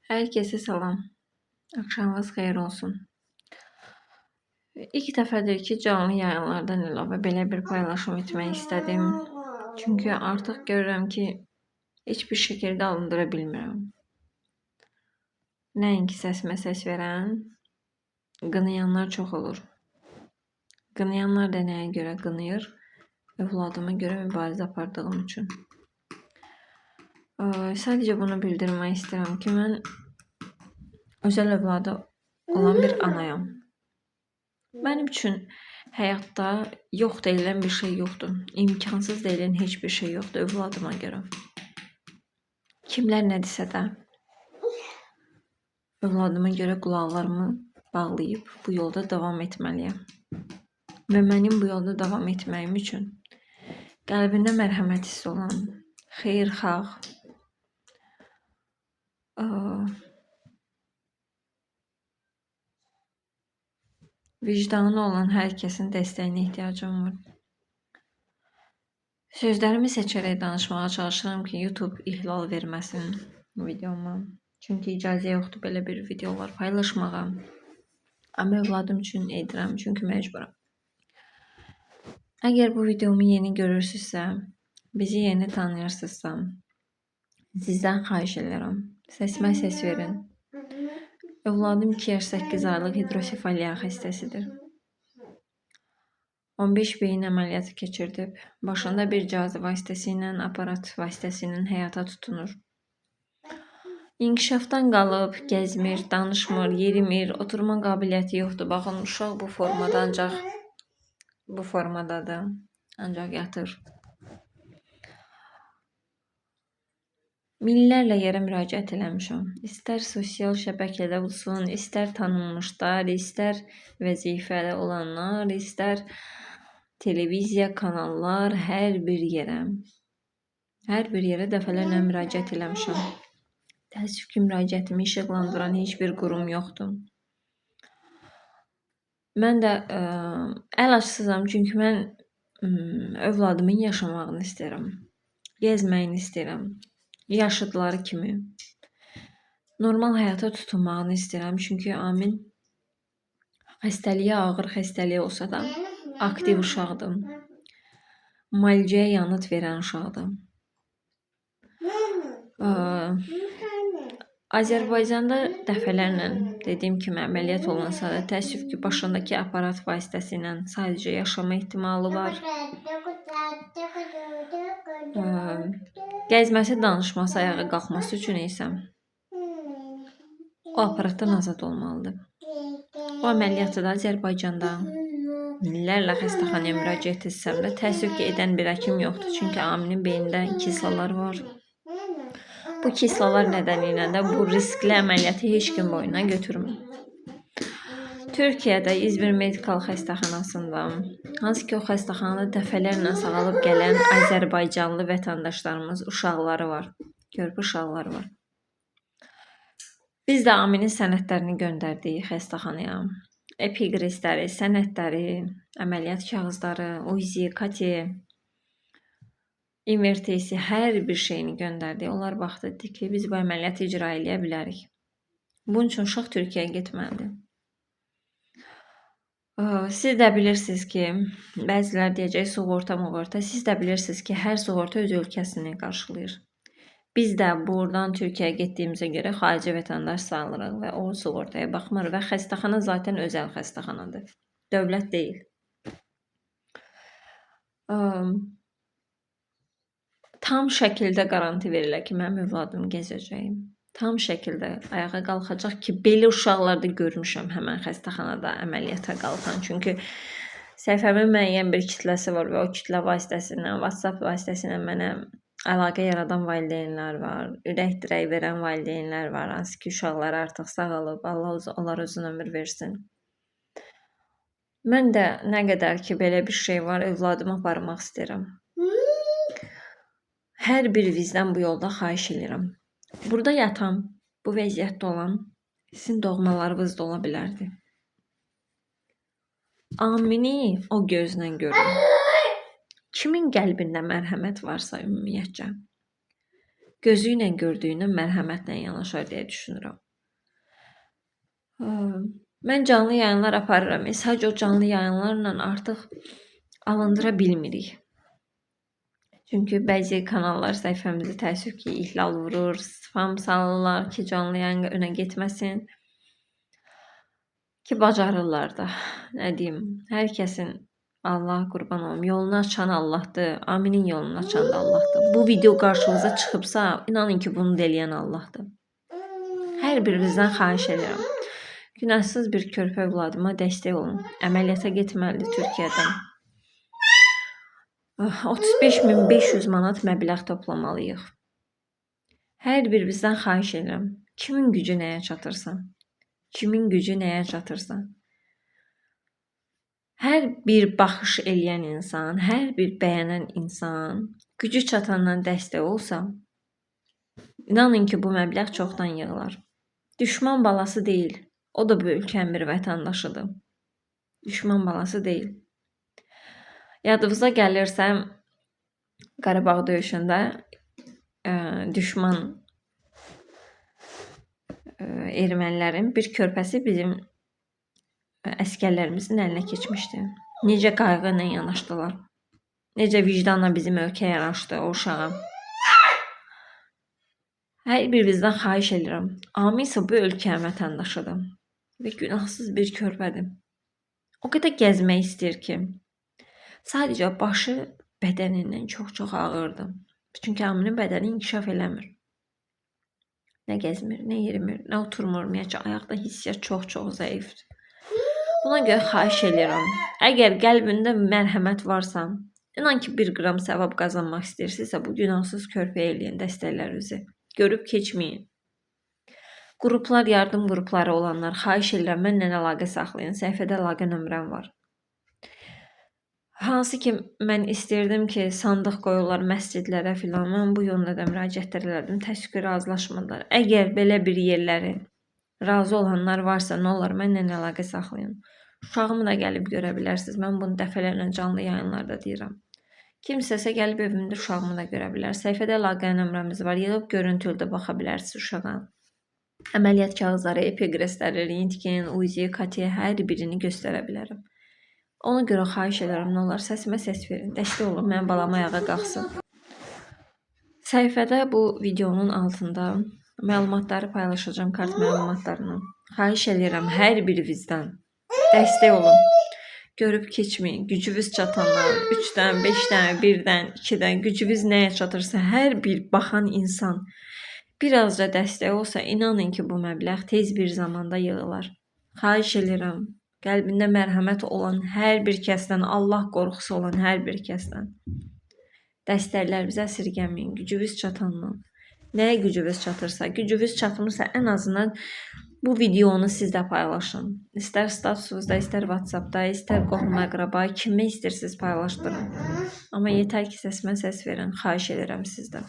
Herkese salam. Axşamınız xeyir olsun. İlk dəfədir ki, canlı yayınlardan əlavə belə bir paylaşım etmək istədim. Çünki artıq görürəm ki, heç bir şəkildə alındıra bilmirəm. Nəinki səsimə səs verən, qınayanlar çox olur. Qınayanlar da nəyə görə qınayır? Övladıma görə mübarizə apardığım üçün. Sadəcə bunu bildirmək istəyirəm ki, mən özəl övladı olan bir anayam. Mənim üçün həyatda yox deyilən bir şey yoxdur. İmkansız deyilən heç bir şey yoxdur övladıma görə. Kimlər nə desə də, övladıma görə qulaqlarımı bağlayıb bu yolda davam etməliyəm. Və mənim bu yolda davam etməyim üçün qəlbində mərhəmət hissi olan, xeyirxah, vicdanı olan hər kəsin dəstəyinə ehtiyacım var. Sözlərimi seçərək danışmağa çalışıram ki, YouTube ihlal verməsin videoma. Çünki icazə yoxdur belə bir videolar paylaşmağa. Amma övladım üçün edirəm, çünki məcburam. Əgər bu videomu yeni görürsünüzsə, bizi yeni tanıyırsınızsa, sizdən xahiş edirəm. Səsimə səs verin. Övladım 2 yaş 8 aylıq hidrosefaliya xəstəsidir. 15 beyin əməliyyatı keçirdib. Başında bir cihaz vasitəsilə, aparat vasitəsilə həyata tutunur. İnkişafdan qalıb, gəzmir, danışmır, yerimir, oturma qabiliyyəti yoxdur. Baxın, uşaq bu formada ancaq bu formadadır. Ancaq yatır. Minlərlə yerə müraciət eləmişəm. İstər sosial şəbəkədə olsun, istər tanınmışlar, istər vəzifəli olanlar, istər televiziya kanallar, hər bir yerə dəfələrlə müraciət eləmişəm. Təəssüf ki, müraciətimi işıqlandıran heç bir qurum yoxdur. Mən də əl açsızam, çünki mən övladımın yaşamağını istəyirəm. Gezməyini istəyirəm. Yaşıdları kimi. Normal həyata tutunmağını istəyirəm. Çünki Amin xəstəliyi ağır xəstəliyi olsa da aktiv uşaqdır. Müalicəyə yanıt verən uşaqdır. Azərbaycanda dəfələrlə dediyim kimi əməliyyat olunsa da təəssüf ki, başındakı aparat vasitəsilə sadəcə yaşama ehtimalı var. Gəzməsi, danışması, ayağa qalxması üçün isə o aparatdan azad olmalıdır. O əməliyyatı da Azərbaycanda minlərlə xəstəxanaya müraciət etsəm də təəssüf ki, edən bir həkim yoxdur. Çünki Aminin beynində kislalar var. Bu kislalar nədənilə də bu riskli əməliyyatı heç kim boynuna götürmür. Türkiyədə İzmir Medikal Xəstəxanasında, hansı ki o xəstəxanada dəfələrlə sağalıb gələn Azərbaycanlı vətəndaşlarımız, uşaqları var, körpə uşaqları var. Biz də Aminin sənədlərini göndərdik xəstəxanaya. Epiqrisləri, sənədləri, əməliyyat kağızları, UZI, KT, İMRT-si, hər bir şeyini göndərdik. Onlar baxdı, dedi ki, biz bu əməliyyatı icra eləyə bilərik. Bunun üçün uşaq Türkiyəyə getməlidir. Siz də bilirsiniz ki, bəzilər deyəcək sığorta, siz də bilirsiniz ki, hər sığorta öz ölkəsini qarşılayır. Biz də buradan Türkiyəyə getdiyimizə görə xarici vətəndaş sayılırıq və o sığortaya baxmır və xəstəxana zaten özəl xəstəxanadır. Dövlət deyil. Tam şəkildə qaranti verirlər ki, mənim övladım gəzəcəyim. Tam şəkildə ayağa qalxacaq ki, belə uşaqlar da görmüşəm həmən xəstəxanada əməliyyata qalxan. Çünki səhifəmin müəyyən bir kütləsi var və o kütlə vasitəsilə, WhatsApp vasitəsilə mənə əlaqə yaradan valideynlər var, ürək dirək verən valideynlər var, hansı ki, uşaqlar artıq sağalıb, Allah onlara uzun ömür versin. Mən də nə qədər ki, belə bir şey var, övladımı aparmaq istəyirəm. Hər bir bizdən bu yolda xahiş edirəm. Burada yatan, bu vəziyyətdə olan sizin doğmalarınız da ola bilərdi. Amini o gözlə görün. Kimin qəlbində mərhəmət varsa ümumiyyətcə. gözü ilə gördüyünə mərhəmətlə yanaşar deyə düşünürəm. Mən canlı yayınlar aparıram. Sadəcə o canlı yayınlarla artıq alındıra bilmirik. Çünki bəzi kanallar səhifəmizi təəssüf ki, ihlal vurur, spam salırlar ki, canlı yayın önə getməsin. Ki, bacarırlar da. Nə deyim, hər kəsin Allah qurban olum, yolunu açan Allahdır. Aminin yolunu açan da Allahdır. Bu video qarşınıza çıxıbsa, inanın ki, bunu eləyən Allahdır. Hər birinizdən xahiş edirəm. Günahsız bir körpə övladıma dəstək olun. Əməliyyata getməlidir Türkiyədən. 35.500 manat məbləğ toplamalıyıq. Hər birinizdən xahiş edirəm. Kimin gücü nəyə çatırsa. Kimin gücü nəyə çatırsa. Hər bir baxış eləyən insan, hər bir bəyənən insan gücü çatandan dəstək olsa, inanın ki, bu məbləğ çoxdan yığılar. Düşman balası deyil. O da bu ölkənin bir vətəndaşıdır. Düşman balası deyil. Yadınıza gəlirsə, Qarabağ döyüşündə düşman ermənilərin bir körpəsi bizim əskərlərimizin əlinə keçmişdi. Necə qayğı ilə yanaşdılar. Necə vicdanla bizim ölkəyə yanaşdı o uşağa. Hər birinizdən xahiş edirəm. Amin isə bu ölkənin vətəndaşıdır. Və günahsız bir körpədir. O qədər gəzmək istəyir ki, sadəcə başı bədənindən çox ağırdır. Çünki Aminin bədəni inkişaf eləmir. Nə gəzmir, nə yerimir, nə oturmur, ümumiyyətcə ayaqda hissiyat çox zəifdir. Buna görə xahiş edirəm. Əgər qəlbində mərhəmət varsa, inan ki, 1 qram savab qazanmaq istəyirsinizsə, bu günahsız körpəyə eləyin dəstəklərinizi. Görüb keçməyin. Qruplar, yardım qrupları olanlar, xahiş edirəm, mənlə əlaqə saxlayın. Səhifədə əlaqə nömrəm var. Hansı ki, mən istəyirdim ki, sandıq qoyurlar məscidlərə filan. Mən bu yolda da müraciətlər elədim. Təəssüf ki, razılaşmırlar. Əgər belə bir yerləri razı olanlar varsa, nə olar, mənlə əlaqə saxlayın. Uşağımı da gəlib görə bilərsiniz. Mən bunu dəfələrlə canlı yayınlarda deyirəm. Kimsəsə gəlib evimdə uşağımı da görə bilər. Səhifədə əlaqə nömrəmiz var. Yığıb görüntülü də baxa bilərsiniz uşağa. Əməliyyat kağızları, epiqresləri, rentgen, UZI, KT hər birini göstərə bilərəm. Ona görə xahiş edirəm, nə olar, səsimə səs verin. Dəstək olun, mənim balam ayağa qalxsın. Səhifədə bu videonun altında məlumatları paylaşacağım, kart məlumatlarını. Xahiş edirəm hər birinizdən dəstək olun. Görüb keçməyin. Gücünüz çatanlar, 3-dən, 5-dən, 1-dən, 2-dən, gücünüz nəyə çatırsa, hər bir baxan insan birazca dəstək olsa, inanın ki, bu məbləğ tez bir zamanda yığılar. Xahiş edirəm, qəlbində mərhəmət olan hər bir kəsdən, Allah qorxusu olan hər bir kəsdən dəstəklərinizi əsirgəməyin, gücünüz çatandan. Nəyə gücünüz çatırsa, gücünüz çatmırsa, ən azından bu videonu siz də paylaşın. İstər statusunuzda, istər WhatsAppda, istər qohum-əqraba, kimə istəyirsiniz paylaşdırın. Amma yetər ki, səsimə səs verin, xahiş edirəm sizdən.